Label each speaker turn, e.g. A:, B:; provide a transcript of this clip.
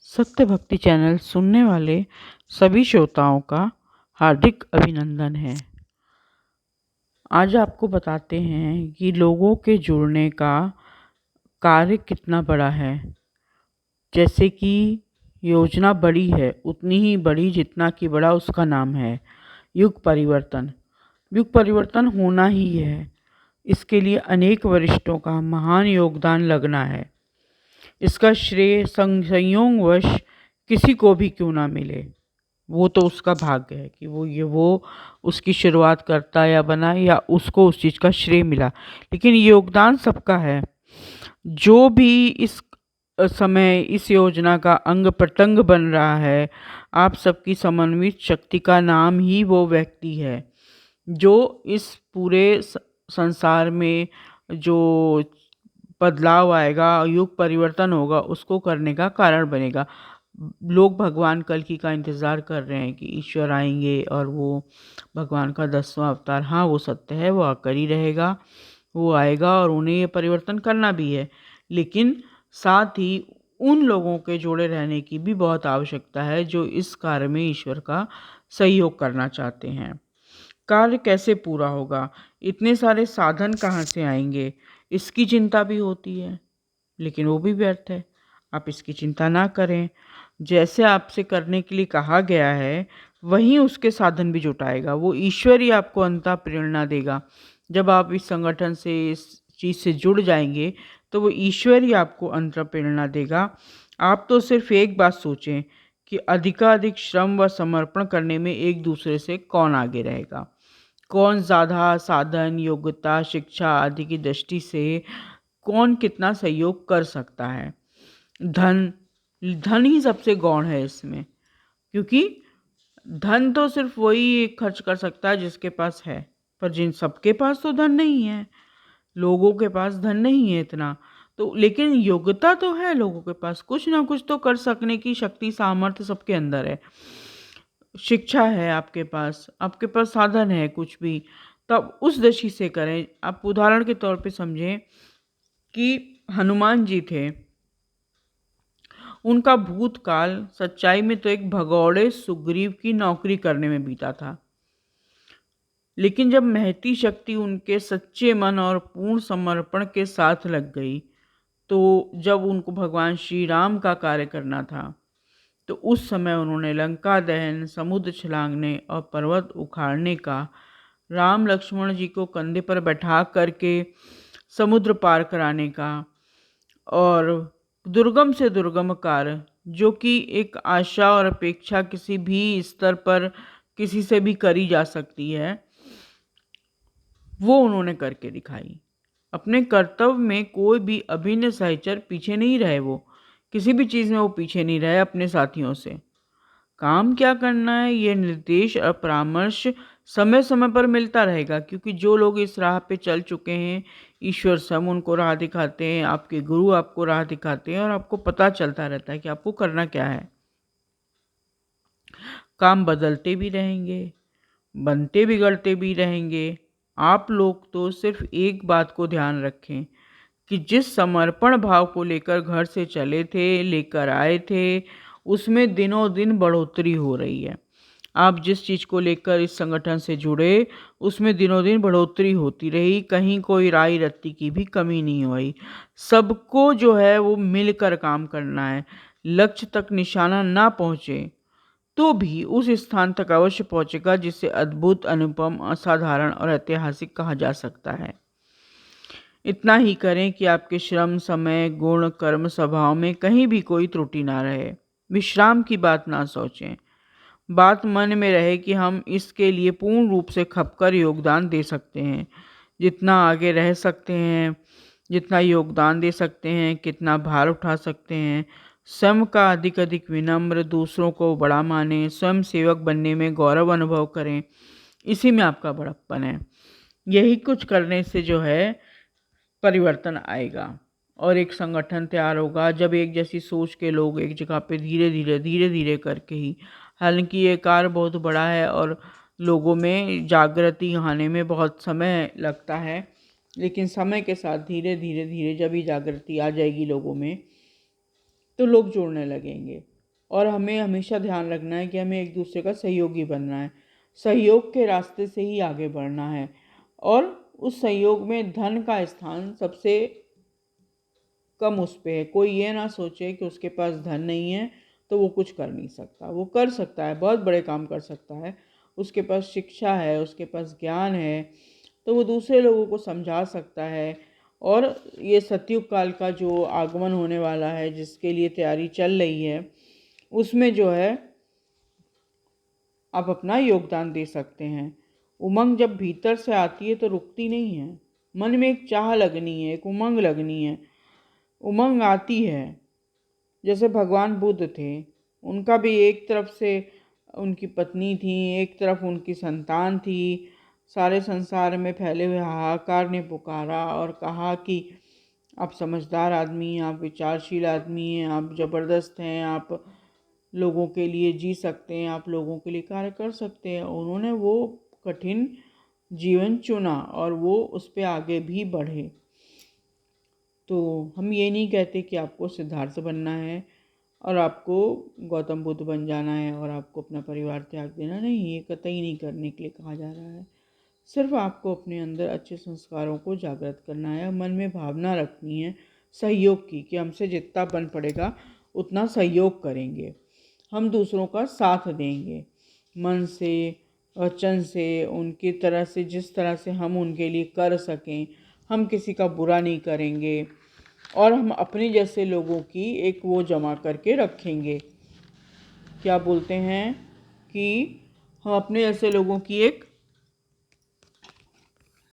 A: सत्य भक्ति चैनल सुनने वाले सभी श्रोताओं का हार्दिक अभिनंदन है। आज आपको बताते हैं कि लोगों के जुड़ने का कार्य कितना बड़ा है। जैसे कि योजना बड़ी है, उतनी ही बड़ी जितना कि बड़ा उसका नाम है युग परिवर्तन। युग परिवर्तन होना ही है, इसके लिए अनेक वरिष्ठों का महान योगदान लगना है। इसका श्रेय संयोगवश किसी को भी क्यों ना मिले, वो तो उसका भाग्य है कि वो उसकी शुरुआत करता या बना या उसको उस चीज़ का श्रेय मिला। लेकिन योगदान सबका है। जो भी इस समय इस योजना का अंग प्रत्यंग बन रहा है, आप सबकी समन्वित शक्ति का नाम ही वो व्यक्ति है जो इस पूरे संसार में जो बदलाव आएगा, युग परिवर्तन होगा, उसको करने का कारण बनेगा। लोग भगवान कल्कि का इंतज़ार कर रहे हैं कि ईश्वर आएंगे और वो भगवान का 10वां अवतार, हाँ वो सत्य है, वो आकर ही रहेगा, वो आएगा और उन्हें ये परिवर्तन करना भी है। लेकिन साथ ही उन लोगों के जुड़े रहने की भी बहुत आवश्यकता है जो इस कार्य में ईश्वर का सहयोग करना चाहते हैं। कार्य कैसे पूरा होगा, इतने सारे साधन कहाँ से आएंगे, इसकी चिंता भी होती है, लेकिन वो भी व्यर्थ है। आप इसकी चिंता ना करें। जैसे आपसे करने के लिए कहा गया है, वहीं उसके साधन भी जुटाएगा। वो ईश्वर ही आपको अंततः प्रेरणा देगा। जब आप इस संगठन से, इस चीज़ से जुड़ जाएंगे, तो वो ईश्वर ही आपको अंततः प्रेरणा देगा। आप तो सिर्फ एक बात सोचें कि अधिकाधिक श्रम व समर्पण करने में एक दूसरे से कौन आगे रहेगा, कौन ज़्यादा साधन, योग्यता, शिक्षा आदि की दृष्टि से कौन कितना सहयोग कर सकता है। धन धन ही सबसे गौण है इसमें, क्योंकि धन तो सिर्फ वही खर्च कर सकता है जिसके पास है, पर जिन सबके पास तो धन नहीं है। लोगों के पास धन नहीं है इतना, तो लेकिन योग्यता तो है लोगों के पास, कुछ ना कुछ तो कर सकने की शक्ति, सामर्थ्य सबके अंदर है। शिक्षा है आपके पास साधन है कुछ भी, तब उस दृष्टि से करें। आप उदाहरण के तौर पे समझें कि हनुमान जी थे, उनका भूतकाल सच्चाई में तो एक भगौड़े सुग्रीव की नौकरी करने में बीता था। लेकिन जब महती शक्ति उनके सच्चे मन और पूर्ण समर्पण के साथ लग गई, तो जब उनको भगवान श्री राम का कार्य करना था, तो उस समय उन्होंने लंका दहन, समुद्र छलांगने और पर्वत उखाड़ने का, राम लक्ष्मण जी को कंधे पर बैठा करके समुद्र पार कराने का, और दुर्गम से दुर्गम कार्य जो कि एक आशा और अपेक्षा किसी भी स्तर पर किसी से भी करी जा सकती है, वो उन्होंने करके दिखाई। अपने कर्तव्य में कोई भी अभिन्न सहचर पीछे नहीं रहे, वो किसी भी चीज़ में वो पीछे नहीं रहे अपने साथियों से। काम क्या करना है, ये निर्देश और परामर्श समय समय पर मिलता रहेगा, क्योंकि जो लोग इस राह पे चल चुके हैं, ईश्वर स्वयं उनको राह दिखाते हैं, आपके गुरु आपको राह दिखाते हैं और आपको पता चलता रहता है कि आपको करना क्या है। काम बदलते भी रहेंगे, बनते बिगड़ते भी रहेंगे। आप लोग तो सिर्फ एक बात को ध्यान रखें कि जिस समर्पण भाव को लेकर घर से चले थे, लेकर आए थे, उसमें दिनों दिन बढ़ोतरी हो रही है। आप जिस चीज़ को लेकर इस संगठन से जुड़े, उसमें दिनों दिन बढ़ोतरी होती रही, कहीं कोई राई रत्ती की भी कमी नहीं हुई। सबको जो है वो मिलकर काम करना है। लक्ष्य तक निशाना ना पहुँचे तो भी उस स्थान तक अवश्य पहुँचेगा जिसे अद्भुत, अनुपम, असाधारण और ऐतिहासिक कहा जा सकता है। इतना ही करें कि आपके श्रम, समय, गुण, कर्म, स्वभाव में कहीं भी कोई त्रुटि ना रहे। विश्राम की बात ना सोचें। बात मन में रहे कि हम इसके लिए पूर्ण रूप से खपकर योगदान दे सकते हैं। जितना आगे रह सकते हैं, जितना योगदान दे सकते हैं, कितना भार उठा सकते हैं, स्वयं का अधिक अधिक विनम्र, दूसरों को बड़ा माने, स्वयं सेवक बनने में गौरव अनुभव करें। इसी में आपका बड़प्पन है। यही कुछ करने से जो है परिवर्तन आएगा और एक संगठन तैयार होगा। जब एक जैसी सोच के लोग एक जगह पे धीरे धीरे करके ही, हालांकि ये कार्य बहुत बड़ा है और लोगों में जागृति आने में बहुत समय लगता है, लेकिन समय के साथ धीरे धीरे जब ही जागृति आ जाएगी लोगों में, तो लोग जुड़ने लगेंगे। और हमें हमेशा ध्यान रखना है कि हमें एक दूसरे का सहयोगी बनना है, सहयोग के रास्ते से ही आगे बढ़ना है। और उस सहयोग में धन का स्थान सबसे कम उस पे है। कोई ये ना सोचे कि उसके पास धन नहीं है तो वो कुछ कर नहीं सकता। वो कर सकता है, बहुत बड़े काम कर सकता है। उसके पास शिक्षा है, उसके पास ज्ञान है, तो वो दूसरे लोगों को समझा सकता है। और ये सतयुग काल का जो आगमन होने वाला है, जिसके लिए तैयारी चल रही है, उसमें जो है आप अपना योगदान दे सकते हैं। उमंग जब भीतर से आती है तो रुकती नहीं है। मन में एक चाह लगनी है, एक उमंग लगनी है। उमंग आती है। जैसे भगवान बुद्ध थे, उनका भी एक तरफ से उनकी पत्नी थी, एक तरफ उनकी संतान थी। सारे संसार में फैले हुए हाहाकार ने पुकारा और कहा कि आप समझदार आदमी हैं, आप विचारशील आदमी हैं, आप ज़बरदस्त हैं, आप लोगों के लिए जी सकते हैं, आप लोगों के लिए कार्य कर सकते हैं। उन्होंने वो कठिन जीवन चुना और वो उस पर आगे भी बढ़े। तो हम ये नहीं कहते कि आपको सिद्धार्थ बनना है और आपको गौतम बुद्ध बन जाना है और आपको अपना परिवार त्याग देना, नहीं, ये कतई नहीं करने के लिए कहा जा रहा है। सिर्फ आपको अपने अंदर अच्छे संस्कारों को जागृत करना है, मन में भावना रखनी है सहयोग की, कि हमसे जितना बन पड़ेगा उतना सहयोग करेंगे, हम दूसरों का साथ देंगे मन से, वचन से, उनकी तरह से, जिस तरह से हम उनके लिए कर सकें। हम किसी का बुरा नहीं करेंगे और हम अपने जैसे लोगों की एक वो जमा करके रखेंगे। क्या बोलते हैं कि हम अपने जैसे लोगों की एक